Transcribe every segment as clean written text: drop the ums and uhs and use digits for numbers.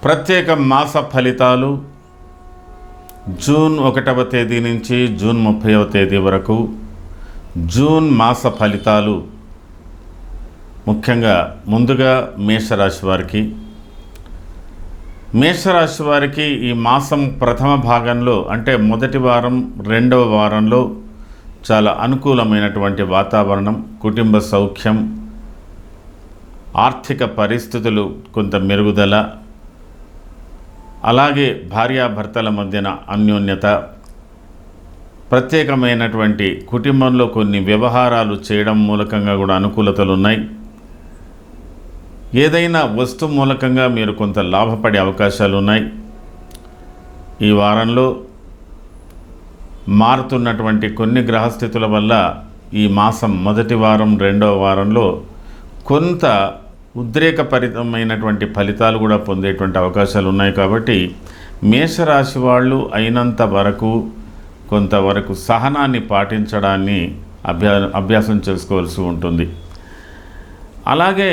ప్రత్యేక మాస ఫలితాలు జూన్ 1వ తేదీ నుంచి జూన్ 30వ తేదీ వరకు. జూన్ మాస ఫలితాలు ముఖ్యంగా ముందుగా మేషరాశి వారికి ఈ మాసం ప్రథమ భాగంలో అంటే మొదటి వారం రెండవ వారంలో చాలా అనుకూలమైనటువంటి వాతావరణం, కుటుంబ సౌఖ్యం, ఆర్థిక పరిస్థితులు కొంత మెరుగుదల, అలాగే భార్యాభర్తల మధ్యన అన్యోన్యత, ప్రత్యేకమైనటువంటి కుటుంబంలో కొన్ని వ్యవహారాలు చేయడం మూలకంగా కూడా అనుకూలతలు ఉన్నాయి. ఏదైనా వస్తు మూలకంగా మీరు కొంత లాభపడే అవకాశాలు ఉన్నాయి. ఈ వారంలో మారుతున్నటువంటి కొన్ని గ్రహస్థితుల వల్ల ఈ మాసం మొదటి వారం రెండవ వారంలో కొంత ఉద్రేకపరితమైనటువంటి ఫలితాలు కూడా పొందేటువంటి అవకాశాలు ఉన్నాయి. కాబట్టి మేషరాశి వాళ్ళు అయినంత వరకు కొంతవరకు సహనాన్ని పాటించడాన్ని అభ్యాసం చేసుకోవాల్సి ఉంటుంది. అలాగే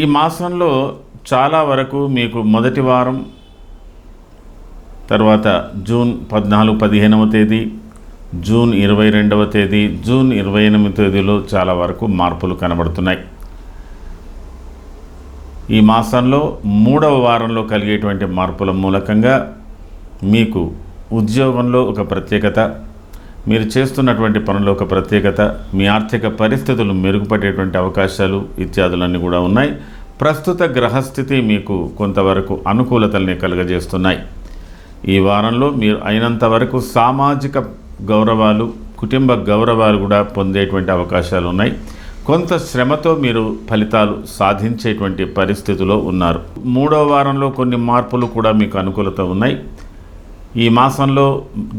ఈ మాసంలో చాలా వరకు మీకు మొదటి వారం, తర్వాత జూన్ 14-15వ తేదీ, జూన్ 22వ తేదీ, జూన్ 28వ తేదీలో చాలా వరకు మార్పులు కనబడుతున్నాయి. ఈ మాసంలో 3వ వారంలో కలిగేటువంటి మార్పుల మూలకంగా మీకు ఉద్యోగంలో ఒక ప్రత్యేకత, మీరు చేస్తున్నటువంటి పనుల్లో ఒక ప్రత్యేకత, మీ ఆర్థిక పరిస్థితులు మెరుగుపడేటువంటి అవకాశాలు ఇత్యాదులన్నీ కూడా ఉన్నాయి. ప్రస్తుత గ్రహస్థితి మీకు కొంతవరకు అనుకూలతల్ని కలుగజేస్తున్నాయి. ఈ వారంలో మీరు అయినంత వరకు సామాజిక గౌరవాలు, కుటుంబ గౌరవాలు కూడా పొందేటువంటి అవకాశాలు ఉన్నాయి. కొంత శ్రమతో మీరు ఫలితాలు సాధించేటువంటి పరిస్థితిలో ఉన్నారు. 3వ వారంలో కొన్ని మార్పులు కూడా మీకు అనుకూలత ఉన్నాయి. ఈ మాసంలో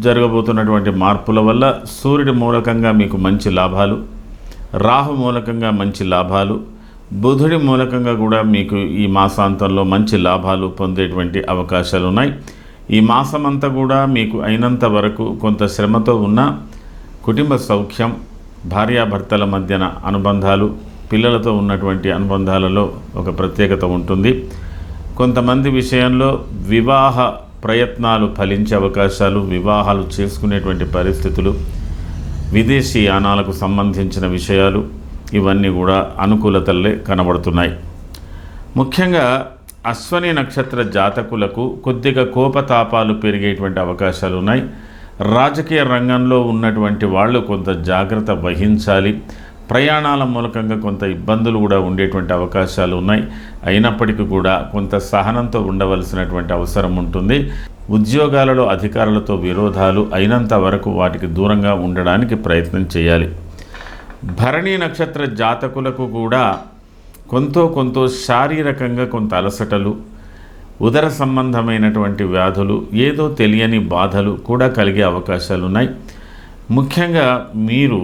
జరగబోతున్నటువంటి మార్పుల వల్ల సూర్యుడి మూలకంగా మీకు మంచి లాభాలు, రాహు మూలకంగా మంచి లాభాలు, బుధుడి మూలకంగా కూడా మీకు ఈ మాసాంతంలో మంచి లాభాలు పొందేటువంటి అవకాశాలు ఉన్నాయి. ఈ మాసమంతా కూడా మీకు అయినంత వరకు కొంత శ్రమతో ఉన్న కుటుంబ సౌఖ్యం, భార్యాభర్తల మధ్యన అనుబంధాలు, పిల్లలతో ఉన్నటువంటి అనుబంధాలలో ఒక ప్రత్యేకత ఉంటుంది. కొంతమంది విషయంలో వివాహ ప్రయత్నాలు ఫలించే అవకాశాలు, వివాహాలు చేసుకునేటువంటి పరిస్థితులు, విదేశీ యానాలకు సంబంధించిన విషయాలు ఇవన్నీ కూడా అనుకూలతలే కనబడుతున్నాయి. ముఖ్యంగా అశ్వని నక్షత్ర జాతకులకు కొద్దిగా కోపతాపాలు పెరిగేటువంటి అవకాశాలు ఉన్నాయి. రాజకీయ రంగంలో ఉన్నటువంటి వాళ్ళు కొంత జాగ్రత్త వహించాలి. ప్రయాణాల మూలకంగా కొంత ఇబ్బందులు కూడా ఉండేటువంటి అవకాశాలు ఉన్నాయి. అయినప్పటికీ కూడా కొంత సహనంతో ఉండవలసినటువంటి అవసరం ఉంటుంది. ఉద్యోగాలలో అధికారులతో విరోధాలు అయినంత వరకు వాటికి దూరంగా ఉండడానికి ప్రయత్నం చేయాలి. భరణి నక్షత్ర జాతకులకు కూడా కొంత శారీరకంగా కొంత అలసటలు, ఉదర సంబంధమైనటువంటి వ్యాధులు, ఏదో తెలియని బాధలు కూడా కలిగే అవకాశాలు ఉన్నాయి. ముఖ్యంగా మీరు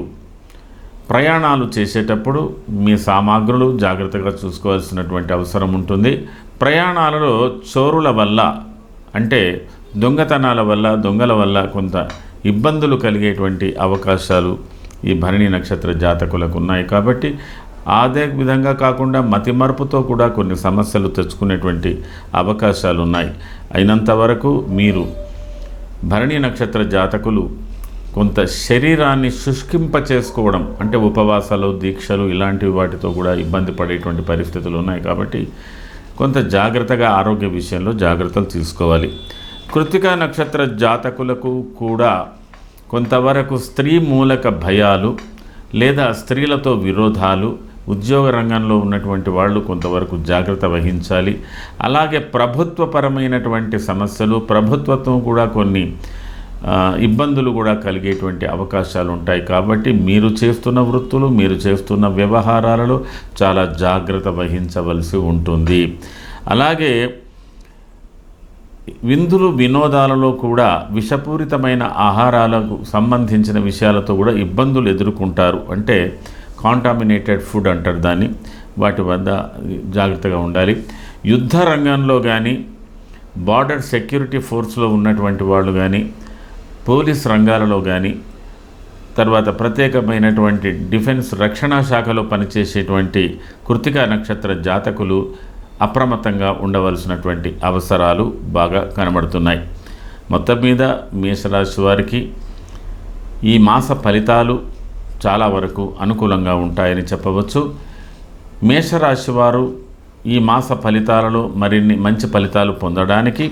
ప్రయాణాలు చేసేటప్పుడు మీ సామాగ్రులు జాగ్రత్తగా చూసుకోవాల్సినటువంటి అవసరం ఉంటుంది. ప్రయాణాలలో చోరుల వల్ల అంటే దొంగతనాల వల్ల, దొంగల వల్ల కొంత ఇబ్బందులు కలిగేటువంటి అవకాశాలు ఈ భరణి నక్షత్ర జాతకులకు ఉన్నాయి. కాబట్టి అదే విధంగా కాకుండా మతిమరుపుతో కూడా కొన్ని సమస్యలు తెచ్చుకునేటువంటి అవకాశాలు ఉన్నాయి. అయినంత వరకు మీరు భరణి నక్షత్ర జాతకులు కొంత శరీరాన్ని శుష్కింప చేసుకోవడం అంటే ఉపవాసాలు, దీక్షలు ఇలాంటి వాటితో కూడా ఇబ్బంది పడేటువంటి పరిస్థితులు ఉన్నాయి. కాబట్టి కొంత జాగ్రత్తగా ఆరోగ్య విషయంలో జాగ్రత్తలు తీసుకోవాలి. కృత్తికా నక్షత్ర జాతకులకు కూడా కొంతవరకు స్త్రీ మూలక భయాలు లేదా స్త్రీలతో విరోధాలు, ఉద్యోగ రంగంలో ఉన్నటువంటి వాళ్ళు కొంతవరకు జాగ్రత్త వహించాలి. అలాగే ప్రభుత్వపరమైనటువంటి సమస్యలు, ప్రభుత్వంతో కూడా కొన్ని ఇబ్బందులు కూడా కలిగేటువంటి అవకాశాలు ఉంటాయి. కాబట్టి మీరు చేస్తున్న వృత్తులు, మీరు చేస్తున్న వ్యవహారాలలో చాలా జాగ్రత్త వహించవలసి ఉంటుంది. అలాగే విందులు వినోదాలలో కూడా విషపూరితమైన ఆహారాలకు సంబంధించిన విషయాలతో కూడా ఇబ్బందులు ఎదుర్కొంటారు. అంటే కాంటామినేటెడ్ ఫుడ్ అంటారు దాన్ని. వాటి వద్ద జాగ్రత్తగా ఉండాలి. యుద్ధ రంగంలో కానీ, బార్డర్ సెక్యూరిటీ ఫోర్స్లో ఉన్నటువంటి వాళ్ళు కానీ, పోలీస్ రంగాలలో కానీ తర్వాత ప్రత్యేకమైనటువంటి డిఫెన్స్ రక్షణ శాఖలో పనిచేసేటువంటి కృత్తికా నక్షత్ర జాతకులు అప్రమత్తంగా ఉండవలసినటువంటి అవసరాలు బాగా కనబడుతున్నాయి. మొత్తం మీద మేషరాశి వారికి ఈ మాస ఫలితాలు చాలా వరకు అనుకూలంగా ఉంటాయని చెప్పవచ్చు. మేషరాశి వారు ఈ మాస ఫలితాలలో మరిన్ని మంచి ఫలితాలు పొందడానికి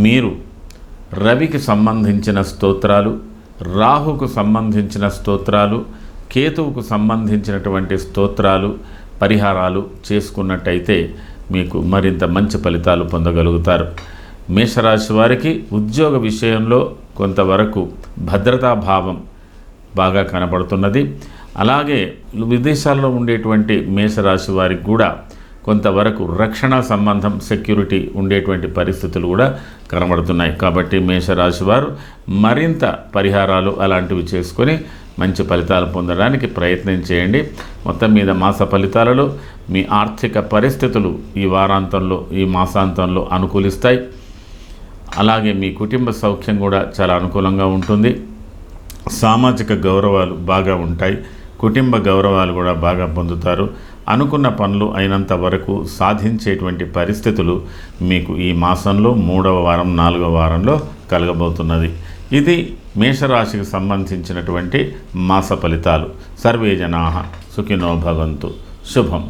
మీరు రవికి సంబంధించిన స్తోత్రాలు, రాహుకు సంబంధించిన స్తోత్రాలు, కేతువుకు సంబంధించినటువంటి స్తోత్రాలు, పరిహారాలు చేసుకున్నట్టయితే మీకు మరింత మంచి ఫలితాలు పొందగలుగుతారు. మేషరాశి వారికి ఉద్యోగ విషయంలో కొంతవరకు భద్రతాభావం బాగా కనబడుతున్నది. అలాగే విదేశాల్లో ఉండేటువంటి మేషరాశి వారికి కూడా కొంతవరకు రక్షణ సంబంధం సెక్యూరిటీ ఉండేటువంటి పరిస్థితులు కూడా కనబడుతున్నాయి. కాబట్టి మేషరాశి వారు మరింత పరిహారాలు అలాంటివి చేసుకొని మంచి ఫలితాలు పొందడానికి ప్రయత్నం చేయండి. మొత్తం మీద మాస ఫలితాలలో మీ ఆర్థిక పరిస్థితులు ఈ వారాంతంలో, ఈ మాసాంతంలో అనుకూలిస్తాయి. అలాగే మీ కుటుంబ సౌఖ్యం కూడా చాలా అనుకూలంగా ఉంటుంది. సామాజిక గౌరవాలు బాగా ఉంటాయి. కుటుంబ గౌరవాలు కూడా బాగా పొందుతారు. అనుకున్న పనులు అయినంత వరకు సాధించేటువంటి పరిస్థితులు మీకు ఈ మాసంలో 3వ వారం 4వ వారంలో కలగబోతున్నది. ఇది మేషరాశికి సంబంధించినటువంటి మాస ఫలితాలు. సర్వే జనాః సుఖినో భవంతు. శుభం.